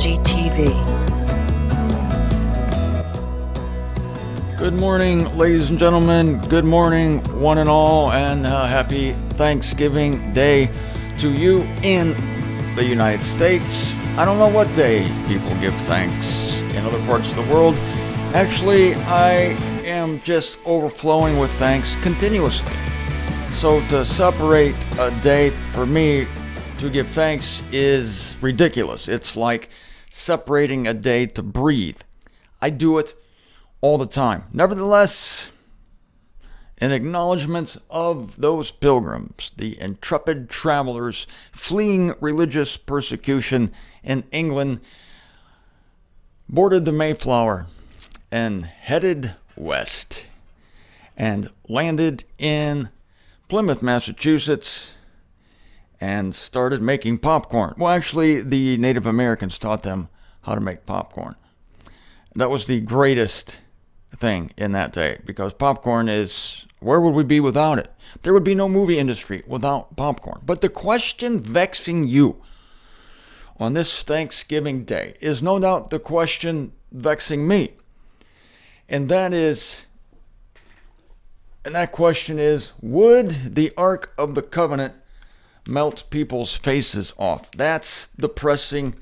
MZTV. Good morning, ladies and gentlemen. Good morning, one and all, and happy Thanksgiving Day to you in the United States. I don't know what day people give thanks in other parts of the world. Actually, I am just overflowing with thanks continuously. So to separate a day for me to give thanks is ridiculous. It's like separating a day to breathe. I do it all the time. Nevertheless, in acknowledgement of those pilgrims, the intrepid travelers fleeing religious persecution in England, boarded the Mayflower and headed west and landed in Plymouth, Massachusetts, and started making popcorn. Well, actually, the Native Americans taught them how to make popcorn. That was the greatest thing in that day, because popcorn is, where would we be without it? There would be no movie industry without popcorn. But the question vexing you on this Thanksgiving Day is no doubt the question vexing me. And that question is, would the Ark of the Covenant melt people's faces off? That's the pressing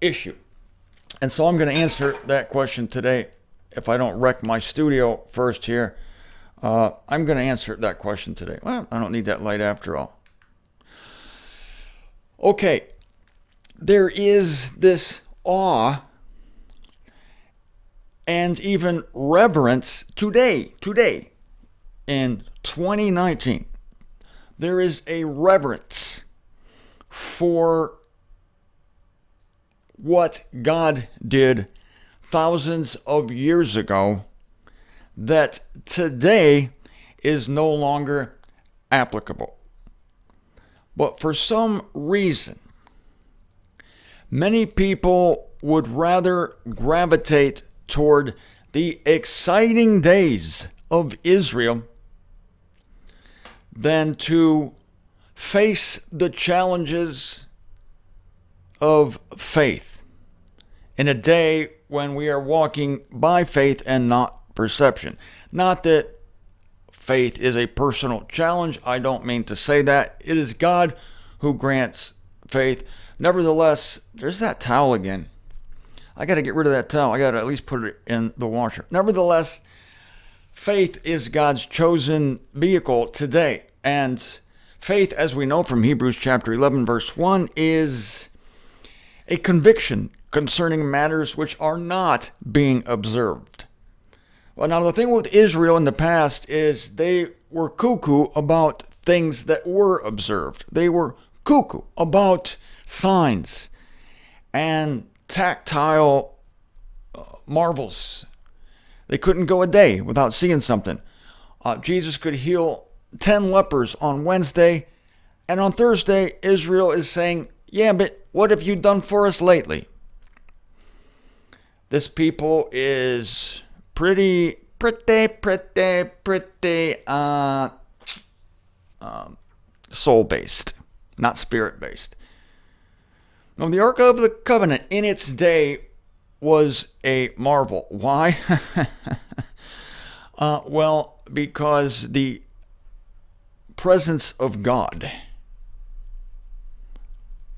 issue. And so I'm going to answer that question today. If I don't wreck my studio first here, I'm going to answer that question today. Well, I don't need that light after all. Okay, there is this awe and even reverence today, in 2019. There is a reverence for what God did thousands of years ago that today is no longer applicable. But for some reason, many people would rather gravitate toward the exciting days of Israel than to face the challenges of faith in a day when we are walking by faith and not perception. Not that faith is a personal challenge. I don't mean to say that. It is God who grants faith. Nevertheless, there's that towel again. I got to get rid of that towel. I got to at least put it in the washer. Nevertheless, faith is God's chosen vehicle today. And faith, as we know from Hebrews chapter 11, verse 1, is a conviction concerning matters which are not being observed. Well, now the thing with Israel in the past is they were cuckoo about things that were observed. They were cuckoo about signs and tactile marvels. They couldn't go a day without seeing something. Jesus could heal 10 lepers on Wednesday, and on Thursday, Israel is saying, yeah, but what have you done for us lately? This people is pretty soul-based, not spirit-based. Now, the Ark of the Covenant in its day was a marvel. Why? Well, because the presence of God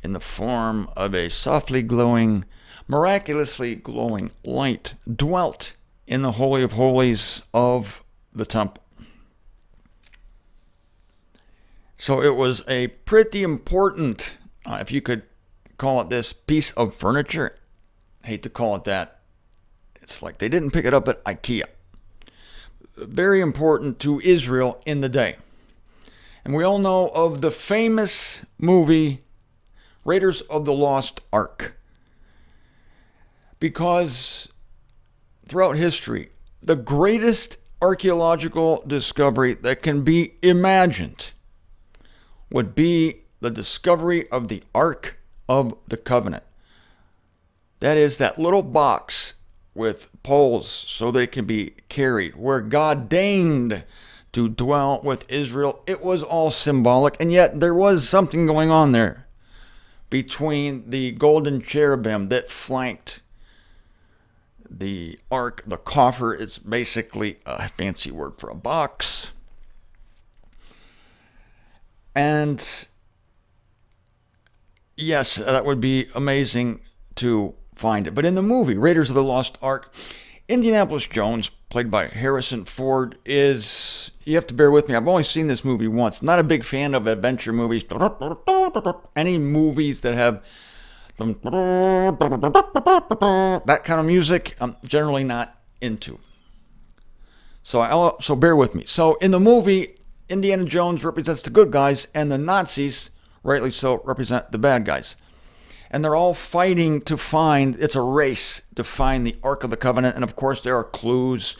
in the form of a softly glowing, miraculously glowing light dwelt in the Holy of Holies of the temple. So it was a pretty important, if you could call it this, piece of furniture. I hate to call it that. It's like they didn't pick it up at IKEA. Very important to Israel in the day. And we all know of the famous movie Raiders of the Lost Ark. Because throughout history, the greatest archaeological discovery that can be imagined would be the discovery of the Ark of the Covenant. That is that little box with poles so they can be carried, where God deigned to dwell with Israel. It was all symbolic, and yet there was something going on there between the golden cherubim that flanked the ark. The coffer is basically a fancy word for a box. And yes, that would be amazing to find it. But in the movie, Raiders of the Lost Ark, Indianapolis Jones, played by Harrison Ford, is... You have to bear with me. I've only seen this movie once. Not a big fan of adventure movies. Any movies that have that kind of music, I'm generally not into. So bear with me. So in the movie, Indiana Jones represents the good guys, and the Nazis, rightly so, represent the bad guys. And they're all fighting to find, it's a race to find the Ark of the Covenant. And of course, there are clues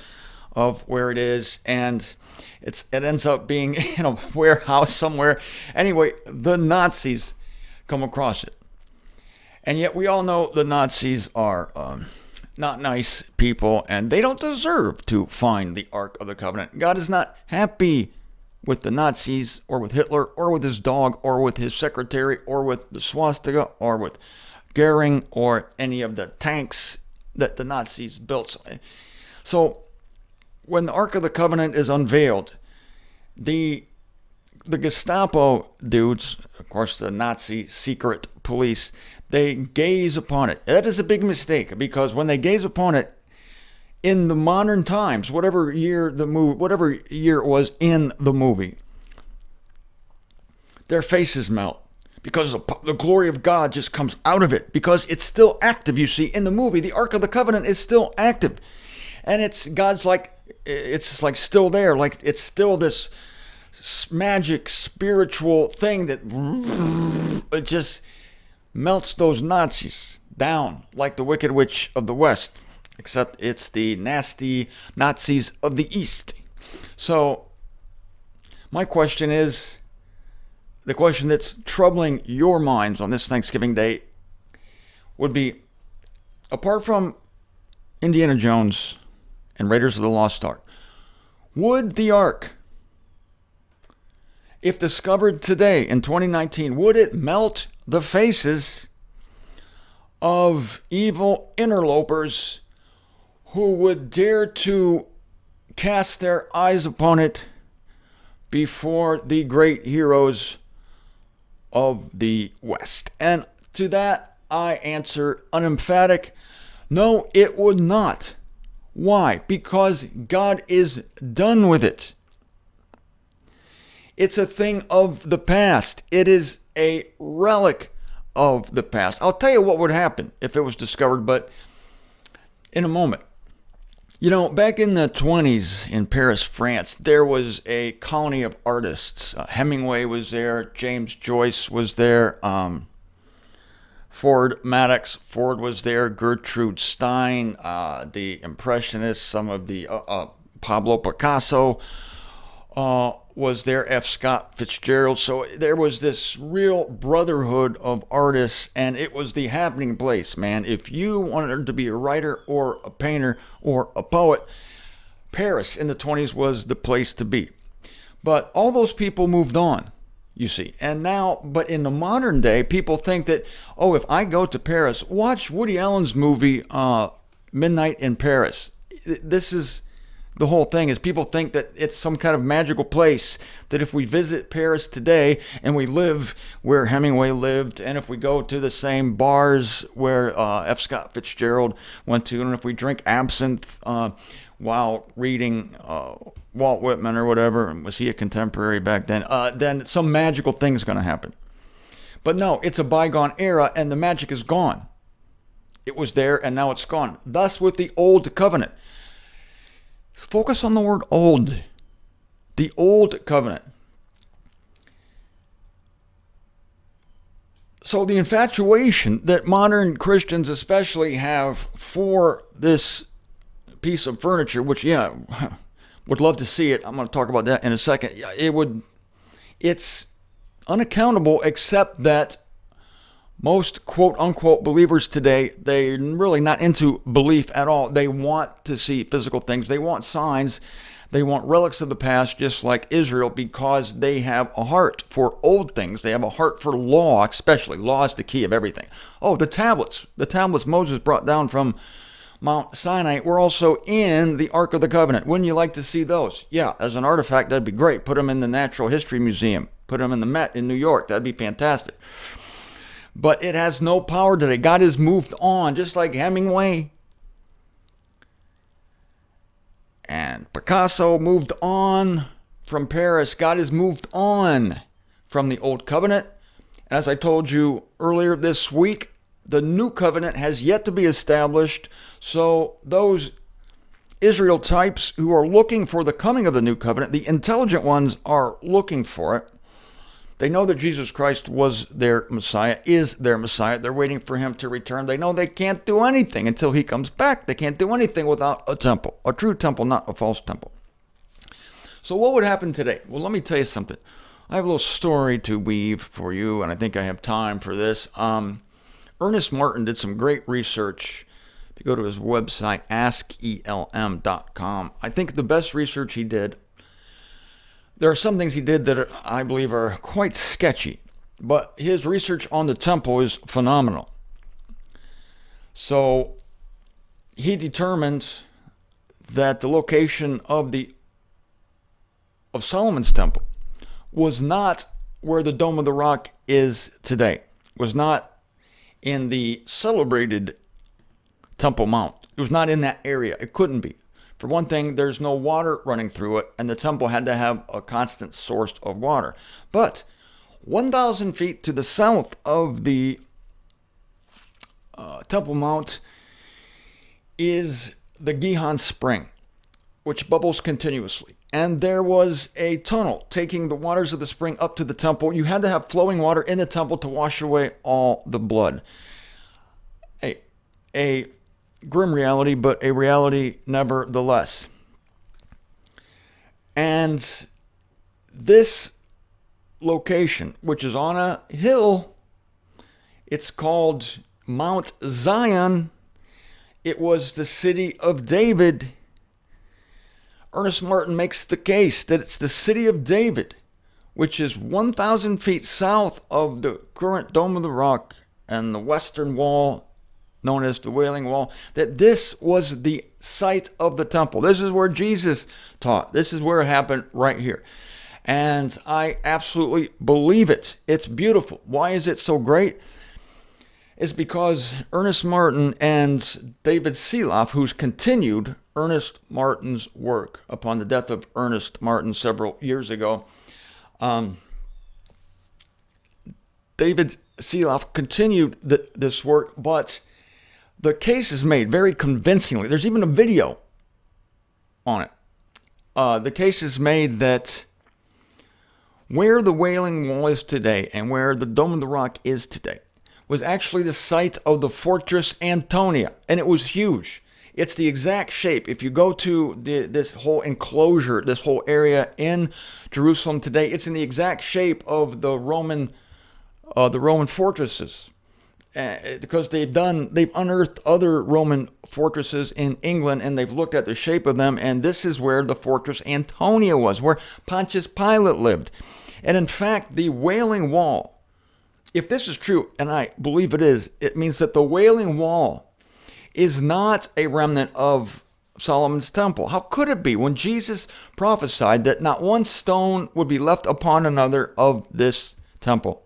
of where it is. And it ends up being in a warehouse somewhere. Anyway, the Nazis come across it. And yet we all know the Nazis are not nice people. And they don't deserve to find the Ark of the Covenant. God is not happy with the Nazis, or with Hitler, or with his dog, or with his secretary, or with the swastika, or with Goering, or any of the tanks that the Nazis built. So when the Ark of the Covenant is unveiled, the Gestapo dudes, of course the Nazi secret police, they gaze upon it. That is a big mistake, because when they gaze upon it, in the modern times, whatever year it was in the movie, their faces melt because the glory of God just comes out of it, because it's still active. You see, in the movie, the Ark of the Covenant is still active, and God's like, it's like still there, like it's still this magic spiritual thing that it just melts those Nazis down like the Wicked Witch of the West. Except it's the nasty Nazis of the East. So, my question is, the question that's troubling your minds on this Thanksgiving Day would be, apart from Indiana Jones and Raiders of the Lost Ark, would the Ark, if discovered today in 2019, would it melt the faces of evil interlopers who would dare to cast their eyes upon it before the great heroes of the West? And to that, I answer an emphatic, no, it would not. Why? Because God is done with it. It's a thing of the past. It is a relic of the past. I'll tell you what would happen if it was discovered, but in a moment. You know, back in the 20s in Paris, France, there was a colony of artists. Hemingway was there. James Joyce was there. Ford was there. Gertrude Stein, the Impressionists, some of the Pablo Picasso was there. F. Scott Fitzgerald. So there was this real brotherhood of artists, and it was the happening place, man. If you wanted to be a writer or a painter or a poet, Paris in the 20s was the place to be. But all those people moved on, you see. And now, but in the modern day, people think that, oh, if I go to Paris, watch Woody Allen's movie, Midnight in Paris. This is... The whole thing is people think that it's some kind of magical place, that if we visit Paris today and we live where Hemingway lived, and if we go to the same bars where F. Scott Fitzgerald went to, and if we drink absinthe while reading Walt Whitman or whatever, and was he a contemporary back then some magical thing is going to happen. But no, it's a bygone era, and the magic is gone. It was there, and now it's gone. Thus with the Old Covenant. Focus on the word old. The Old Covenant. So the infatuation that modern Christians especially have for this piece of furniture, which, yeah, would love to see it. I'm going to talk about that in a second. It's unaccountable, except that most quote-unquote believers today, they're really not into belief at all. They want to see physical things. They want signs. They want relics of the past, just like Israel, because they have a heart for old things. They have a heart for law, especially. Law is the key of everything. Oh, the tablets. The tablets Moses brought down from Mount Sinai were also in the Ark of the Covenant. Wouldn't you like to see those? Yeah, as an artifact, that'd be great. Put them in the Natural History Museum. Put them in the Met in New York. That'd be fantastic. But it has no power today. God has moved on, just like Hemingway and Picasso moved on from Paris. God has moved on from the Old Covenant. And as I told you earlier this week, the New Covenant has yet to be established. So those Israel types who are looking for the coming of the New Covenant, the intelligent ones are looking for it. They know that Jesus Christ was their Messiah, is their Messiah. They're waiting for him to return. They know they can't do anything until he comes back. They can't do anything without a temple, a true temple, not a false temple. So what would happen today? Well, let me tell you something. I have a little story to weave for you, and I think I have time for this. Ernest Martin did some great research. If you go to his website, askelm.com, I think the best research he did. There are some things he did that I believe are quite sketchy, but his research on the temple is phenomenal. So he determined that the location of Solomon's temple was not where the Dome of the Rock is today. Was not in the celebrated Temple Mount. It was not in that area. It couldn't be. For one thing, there's no water running through it, and the temple had to have a constant source of water. But 1,000 feet to the south of the Temple Mount is the Gihon Spring, which bubbles continuously. And there was a tunnel taking the waters of the spring up to the temple. You had to have flowing water in the temple to wash away all the blood. A grim reality, but a reality nevertheless. And this location, which is on a hill, it's called Mount Zion. It was the city of David. Ernest Martin makes the case that it's the city of David, which is 1,000 feet south of the current Dome of the Rock and the western wall, known as the Wailing Wall, that this was the site of the temple. This is where Jesus taught. This is where it happened right here. And I absolutely believe it. It's beautiful. Why is it so great? It's because Ernest Martin and David Seeloff, who's continued Ernest Martin's work upon the death of Ernest Martin several years ago, David Seeloff continued this work, but the case is made very convincingly. There's even a video on it. The case is made that where the Wailing Wall is today and where the Dome of the Rock is today was actually the site of the Fortress Antonia, and it was huge. It's the exact shape. If you go to this whole enclosure, this whole area in Jerusalem today, it's in the exact shape of the Roman fortresses. Because they've unearthed other Roman fortresses in England, and they've looked at the shape of them, and this is where the Fortress Antonia was, where Pontius Pilate lived. And in fact, the Wailing Wall, if this is true, and I believe it is, it means that the Wailing Wall is not a remnant of Solomon's temple. How could it be when Jesus prophesied that not one stone would be left upon another of this temple?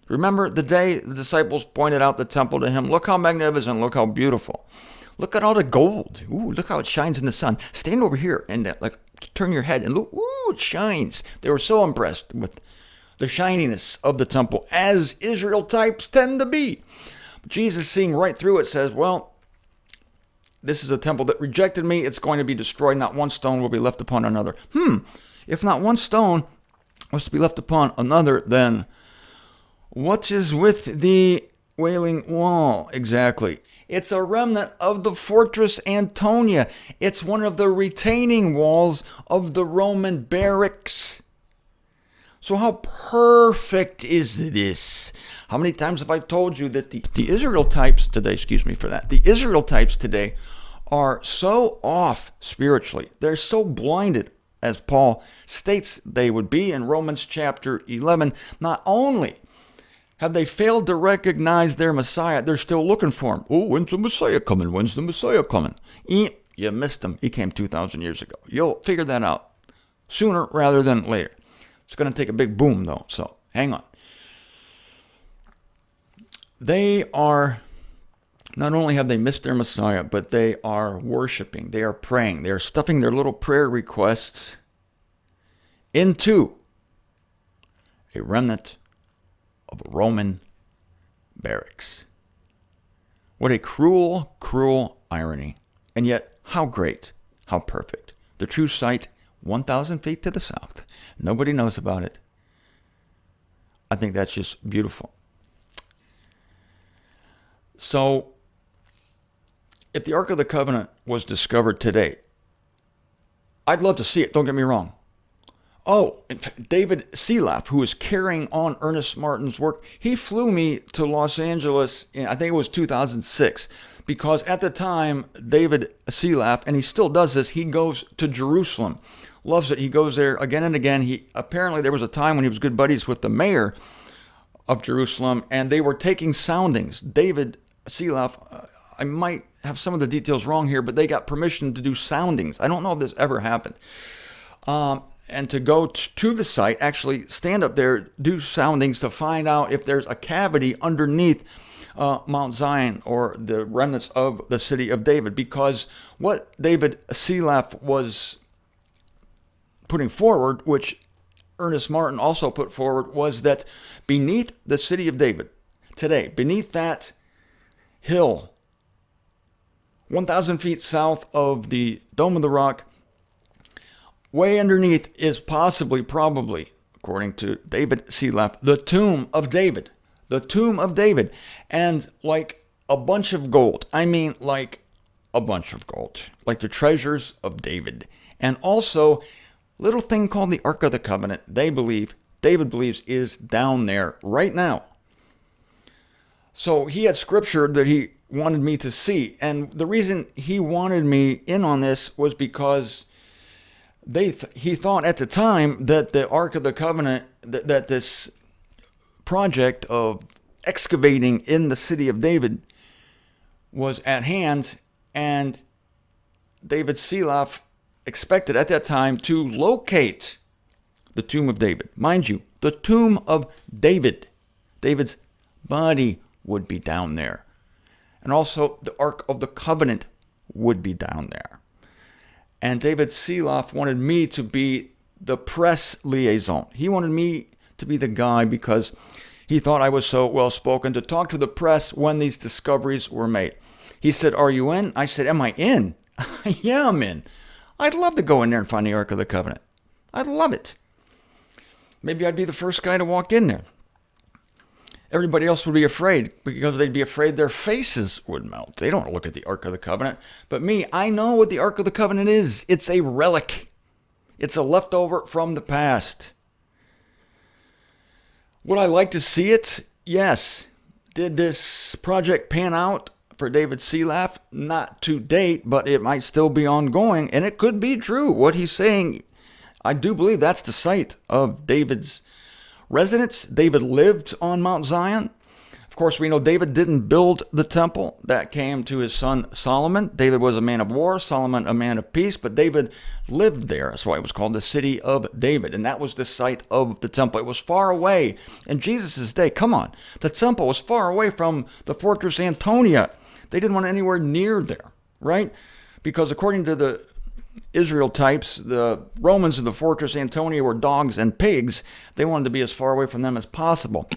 Remember the day the disciples pointed out the temple to him? Look how magnificent, look how beautiful. Look at all the gold. Ooh, look how it shines in the sun. Stand over here and turn your head and look. Ooh, it shines. They were so impressed with the shininess of the temple, as Israel types tend to be. But Jesus, seeing right through it, says, well, this is a temple that rejected me. It's going to be destroyed. Not one stone will be left upon another. If not one stone was to be left upon another, then what is with the Wailing Wall exactly? It's a remnant of the Fortress Antonia. It's one of the retaining walls of the Roman barracks. So how perfect is this? How many times have I told you that the Israel types today, the Israel types today are so off spiritually. They're so blinded as Paul states they would be in Romans chapter 11. Not only have they failed to recognize their Messiah, they're still looking for him. Oh, when's the Messiah coming? When's the Messiah coming? You missed him. He came 2,000 years ago. You'll figure that out sooner rather than later. It's going to take a big boom, though, so hang on. They are, not only have they missed their Messiah, but they are worshiping. They are praying. They are stuffing their little prayer requests into a remnant of Roman barracks. What a cruel, cruel irony. And yet, how great, how perfect. The true site, 1,000 feet to the south. Nobody knows about it. I think that's just beautiful. So, if the Ark of the Covenant was discovered today, I'd love to see it, don't get me wrong. Oh, in fact, David Seelaf, who is carrying on Ernest Martin's work, he flew me to Los Angeles in, I think it was 2006, because at the time, David Seelaf, and he still does this, he goes to Jerusalem. Loves it. He goes there again and again. Apparently there was a time when he was good buddies with the mayor of Jerusalem, and they were taking soundings. David Seelaf, I might have some of the details wrong here, but they got permission to do soundings. I don't know if this ever happened. And to go to the site, actually stand up there, do soundings to find out if there's a cavity underneath Mount Zion or the remnants of the city of David. Because what David Seelaf was putting forward, which Ernest Martin also put forward, was that beneath the city of David today, beneath that hill, 1,000 feet south of the Dome of the Rock, way underneath is possibly, probably, according to David Seelaf, the tomb of David. The tomb of David. And like a bunch of gold. I mean, like a bunch of gold. Like the treasures of David. And also, little thing called the Ark of the Covenant, David believes, is down there right now. So he had scripture that he wanted me to see. And the reason he wanted me in on this was because he thought at the time that the Ark of the Covenant, that this project of excavating in the city of David was at hand, and David Seelaf expected at that time to locate the tomb of David. Mind you, the tomb of David. David's body would be down there. And also the Ark of the Covenant would be down there. And David Seelaf wanted me to be the press liaison. He wanted me to be the guy because he thought I was so well-spoken to talk to the press when these discoveries were made. He said, "Are you in?" I said, "Am I in?" "Yeah, I'm in. I'd love to go in there and find the Ark of the Covenant. I'd love it. Maybe I'd be the first guy to walk in there. Everybody else would be afraid because they'd be afraid their faces would melt. They don't look at the Ark of the Covenant. But me, I know what the Ark of the Covenant is. It's a relic. It's a leftover from the past. Would I like to see it? Yes. Did this project pan out for David Seelaf? Not to date, but it might still be ongoing, and it could be true. What he's saying, I do believe that's the site of David's residence. David lived on Mount Zion. Of course, we know David didn't build the temple. That came to his son Solomon. David was a man of war, Solomon a man of peace, but David lived there. That's why it was called the city of David, and that was the site of the temple. It was far away in Jesus' day. Come on. The temple was far away from the fortress Antonia. They didn't want it anywhere near there, right? Because according to the Israel types, the Romans of the fortress Antonia were dogs and pigs. They wanted to be as far away from them as possible.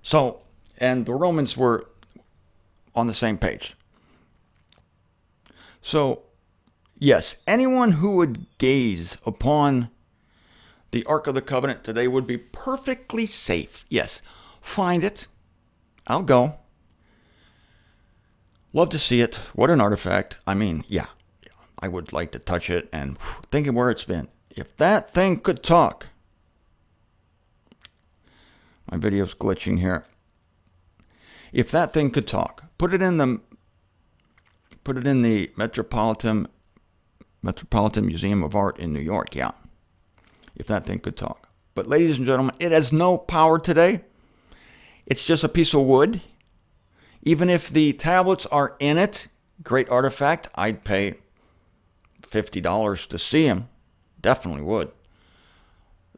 So, and the Romans were on the same page. So, yes, anyone who would gaze upon the Ark of the Covenant today would be perfectly safe. Yes, find it. I'll go. Love to see it. What an artifact. I mean, yeah, I would like to touch it and think of where it's been. If that thing could talk. My video's glitching here. If that thing could talk, put it in the Metropolitan Metropolitan Museum of Art in New York, yeah. If that thing could talk. But ladies and gentlemen, it has no power today. It's just a piece of wood. Even if the tablets are in it, great artifact, I'd pay $50 to see them. Definitely would.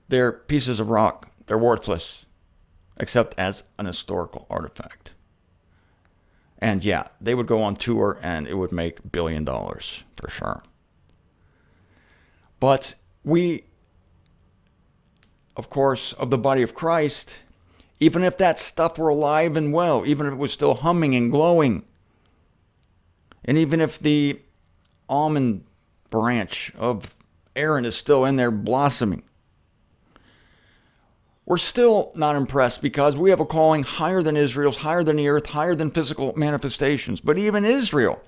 They're pieces of rock. They're worthless, except as an historical artifact. And yeah, they would go on tour and it would make $1 billion for sure. But we, of course, of the body of Christ, even if that stuff were alive and well, even if it was still humming and glowing, and even if the almond branch of Aaron is still in there blossoming, we're still not impressed because we have a calling higher than Israel's, higher than the earth, higher than physical manifestations. But even Israel,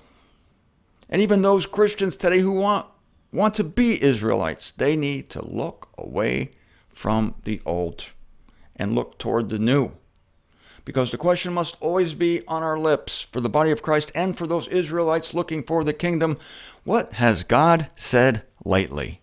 and even those Christians today who want to be Israelites, they need to look away from the old and look toward the new. Because the question must always be on our lips for the body of Christ and for those Israelites looking for the kingdom. What has God said lately?